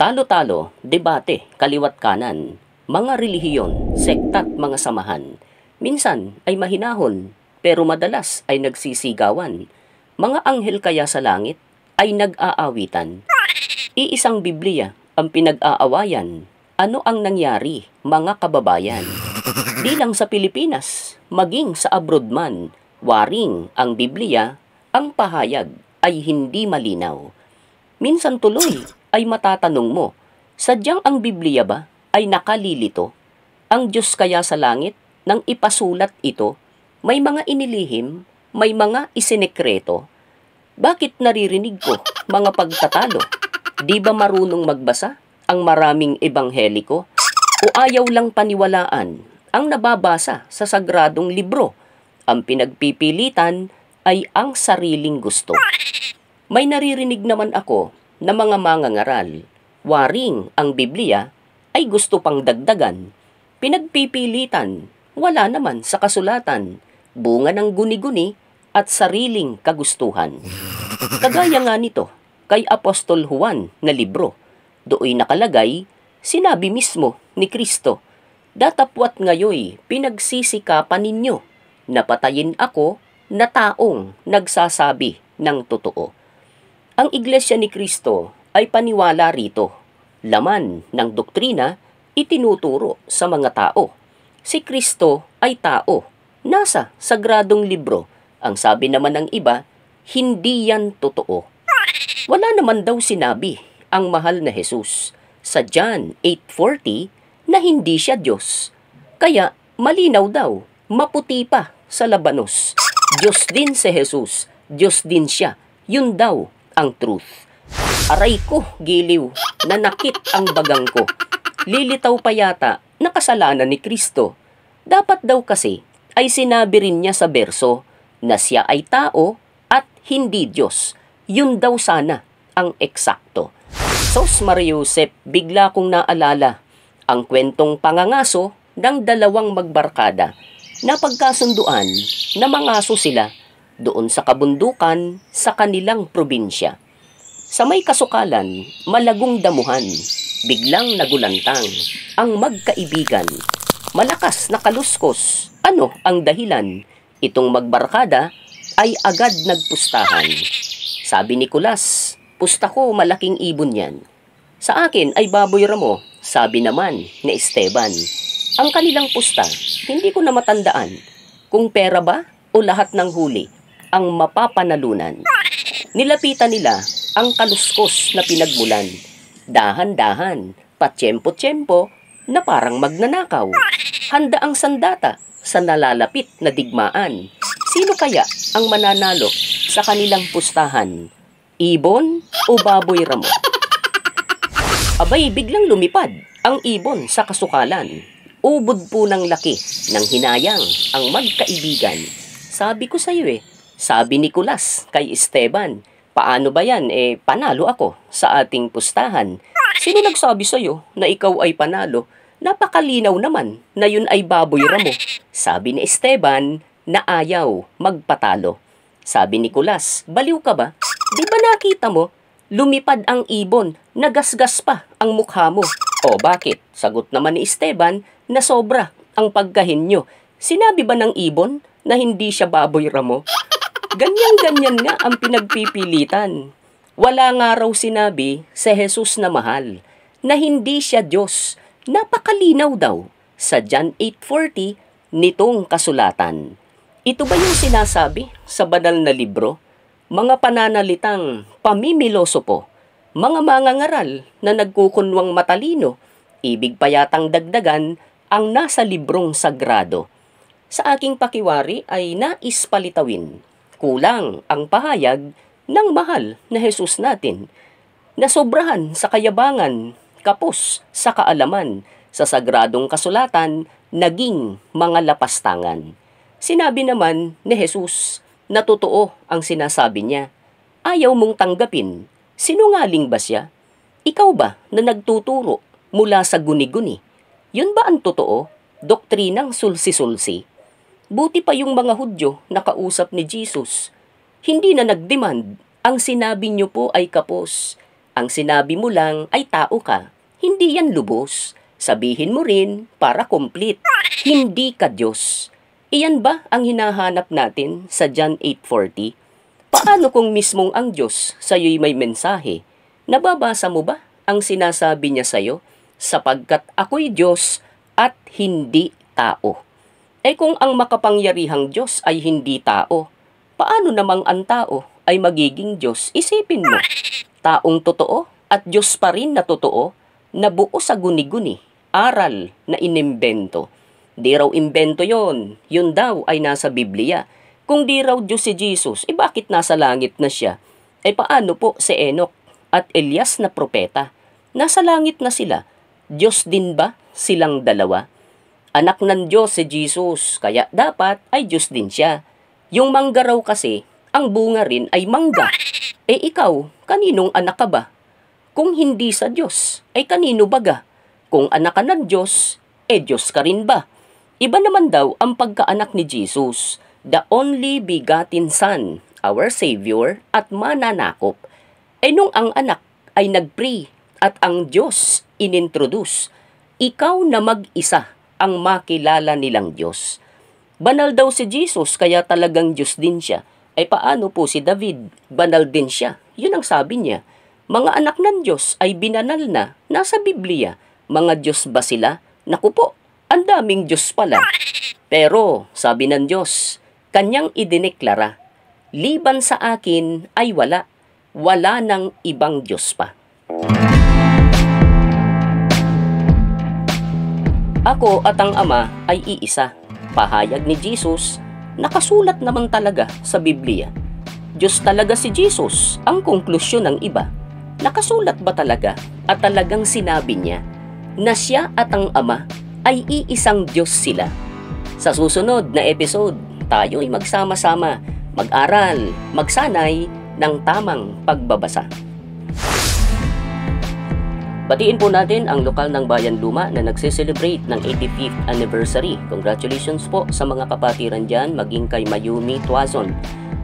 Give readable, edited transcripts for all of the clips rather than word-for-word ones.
Talo-talo, debate, kaliwat kanan, mga relihiyon, sekta't mga samahan. Minsan ay mahinahon, pero madalas ay nagsisigawan. Mga anghel kaya sa langit ay nag-aawitan. Iisang Biblia ang pinag-aawayan. Ano ang nangyari, mga kababayan? Di lang sa Pilipinas, maging sa abroad man, waring ang Biblia, ang pahayag ay hindi malinaw. Minsan tuloy ay matatanong mo, sadyang ang Biblia ba ay nakalilito? Ang Diyos kaya sa langit nang ipasulat ito, may mga inilihim, may mga isinekreto. Bakit naririnig ko mga pagtatalo? Di ba marunong magbasa ang maraming ebangheliko? O ayaw lang paniwalaan ang nababasa sa sagradong libro? Ang pinagpipilitan ay ang sariling gusto. May naririnig naman ako na mga mangangaral, waring ang Biblia ay gusto pang dagdagan. Pinagpipilitan, wala naman sa kasulatan, bunga ng guni-guni at sariling kagustuhan. Kagaya nga nito kay Apostol Juan na libro, dooy nakalagay, sinabi mismo ni Kristo, datapwat ngayoy pinagsisikapan ninyo, napatayin ako na taong nagsasabi ng totoo. Ang Iglesia ni Kristo ay paniwala rito. Laman ng doktrina itinuturo sa mga tao. Si Kristo ay tao. Nasa sagradong libro. Ang sabi naman ng iba, hindi yan totoo. Wala naman daw sinabi ang mahal na Jesus sa John 8:40 na hindi siya Diyos. Kaya malinaw daw, maputi pa sa labanos. Diyos din si Jesus, Diyos din siya. Yun daw ang truth. Aray ko, giliw, nanakit ang bagang ko. Lilitaw pa yata na kasalanan ni Kristo. Dapat daw kasi ay sinabi rin niya sa berso na siya ay tao at hindi Diyos. Yun daw sana ang eksakto. Sos Mariusep, bigla kong naalala ang kwentong pangangaso ng dalawang magbarkada na pagkasunduan na mangaso sila doon sa kabundukan sa kanilang probinsya. Sa may kasukalan, malagong damuhan, biglang nagulantang ang magkaibigan. Malakas na kaluskos, ano ang dahilan? Itong magbarkada ay agad nagpustahan. Sabi ni Kulas, pusta ko malaking ibon yan. Sa akin ay baboy ramo, sabi naman ni Esteban. Ang kanilang pusta, hindi ko na matandaan kung pera ba o lahat ng huli ang mapapanalunan. Nilapitan nila ang kaluskos na pinagmulan. Dahan-dahan, patsyempo-tsyempo na parang magnanakaw. Handa ang sandata sa nalalapit na digmaan. Sino kaya ang mananalo sa kanilang pustahan? Ibon o baboy ramo? Abay, biglang lumipad ang ibon sa kasukalan. Ubod po ng laki ng hinayang ang magkaibigan. Sabi ko sa iyo sabi ni Kulas kay Esteban, paano ba yan? Panalo ako sa ating pustahan. Sino nagsabi sa iyo na ikaw ay panalo? Napakalinaw naman na yun ay baboy ramo. Sabi ni Esteban na ayaw magpatalo. Sabi ni Kulas, baliw ka ba? Di ba nakita mo? Lumipad ang ibon, nagasgas pa ang mukha mo. O bakit? Sagot naman ni Esteban na sobra ang pagkahinyo. Sinabi ba ng ibon na hindi siya baboy ramo? Ganyan-ganyan nga ang pinagpipilitan. Wala nga raw sinabi sa Jesus na mahal, na hindi siya Diyos. Napakalinaw daw sa John 8:40 nitong kasulatan. Ito ba yung sinasabi sa banal na libro? Mga pananalitang pamimiloso po, mga mangangaral na nagkukunwang matalino, ibig pa yatang dagdagan ang nasa librong sagrado. Sa aking pakiwari ay nais palitawin. Kulang ang pahayag ng mahal na Jesus natin, na sobrahan sa kayabangan, kapos sa kaalaman, sa sagradong kasulatan, naging mga lapastangan. Sinabi naman ni Jesus na totoo ang sinasabi niya. Ayaw mong tanggapin, sinungaling ba siya? Ikaw ba na nagtuturo mula sa guni-guni? Yun ba ang totoo? Doktrinang sulsi-sulsi? Buti pa yung mga Hudyo na kausap ni Jesus. Hindi na nagdemand, ang sinabi niyo po ay kapos. Ang sinabi mo lang ay tao ka. Hindi yan lubos. Sabihin mo rin para complete. Hindi ka Diyos. Iyan ba ang hinahanap natin sa John 8:40? Paano kung mismong ang Diyos sa'yo'y may mensahe? Nababasa mo ba ang sinasabi niya sa'yo? Sapagkat ako'y Diyos at hindi tao. Eh kung ang makapangyarihang Diyos ay hindi tao, paano namang ang tao ay magiging Diyos? Isipin mo, taong totoo at Diyos pa rin na totoo, na buo sa guni-guni, aral na inimbento. Di raw imbento yon, yun daw ay nasa Biblia. Kung di raw Diyos si Jesus, bakit nasa langit na siya? Paano po si Enoch at Elias na propeta? Nasa langit na sila. Diyos din ba silang dalawa? Anak ng Diyos si Jesus, kaya dapat ay Diyos din siya. Yung mangga raw kasi, ang bunga rin ay mangga. Ikaw, kaninong anak ka ba? Kung hindi sa Diyos, ay kanino baga? Kung anak ka ng Diyos, Diyos ka rin ba? Iba naman daw ang pagkaanak ni Jesus, the only begotten Son, our Savior, at mananakop. Nung ang anak ay nag-pray at ang Diyos inintroduce, ikaw na mag-isa ang makilala nilang Diyos. Banal daw si Jesus, kaya talagang Diyos din siya. Paano po si David? Banal din siya. Yun ang sabi niya. Mga anak ng Diyos ay binanal na, nasa Biblia. Mga Diyos ba sila? Naku po, ang daming Diyos pala. Pero, sabi ng Diyos, kanyang idineklara, liban sa akin ay wala. Wala ng ibang Diyos pa. Ako at ang Ama ay iisa. Pahayag ni Jesus, nakasulat naman talaga sa Biblia. Diyos talaga si Jesus, ang konklusyon ng iba. Nakasulat ba talaga at talagang sinabi niya na siya at ang Ama ay iisang Diyos sila? Sa susunod na episode, tayo ay magsama-sama, mag-aral, magsanay ng tamang pagbabasa. Batiin po natin ang lokal ng Bayan Luma na nagse-celebrate ng 85th anniversary. Congratulations po sa mga kapatiran dyan, maging kay Mayumi Tuazon.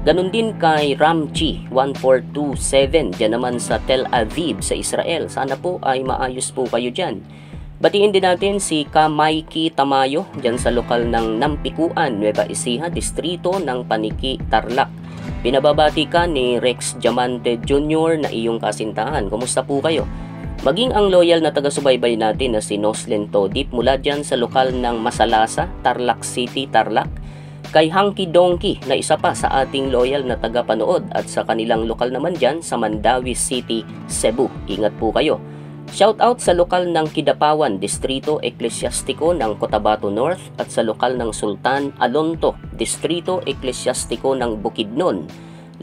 Ganon din kay Ramchi 1427 dyan naman sa Tel Aviv sa Israel. Sana po ay maayos po kayo dyan. Batiin din natin si Kamaiki Tamayo dyan sa lokal ng Nampikuan, Nueva Ecija, distrito ng Paniki, Tarlac. Pinababati ka ni Rex Diamante Jr. na iyong kasintahan. Kumusta po kayo? Maging ang loyal na taga-subaybay natin na si Noslin Todip mula dyan sa lokal ng Masalasa, Tarlac City, Tarlac. Kay Hanky Donkey na isa pa sa ating loyal na taga-panood at sa kanilang lokal naman dyan sa Mandawi City, Cebu. Ingat po kayo. Shout out sa lokal ng Kidapawan, Distrito Eklesyastiko ng Cotabato North at sa lokal ng Sultan Alonto, Distrito Eklesyastiko ng Bukidnon.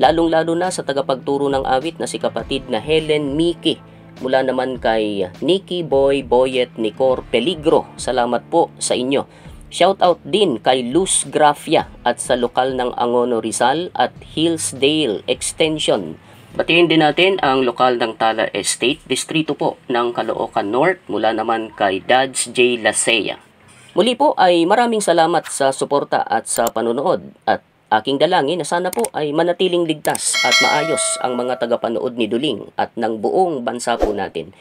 Lalong-lalo na sa tagapagturo ng awit na si kapatid na Helen Miki. Mula naman kay Nikki Boy Boyet Nicor Peligro. Salamat po sa inyo. Shoutout din kay Luz Grafia at sa lokal ng Angono Rizal at Hillsdale Extension. Batiin din natin ang lokal ng Tala Estate, distrito po ng Caloocan North mula naman kay Dads J. Lasea. Muli po ay maraming salamat sa suporta at sa panonood at aking dalangin na sana po ay manatiling ligtas at maayos ang mga tagapanood ni Duling at ng buong bansa po natin.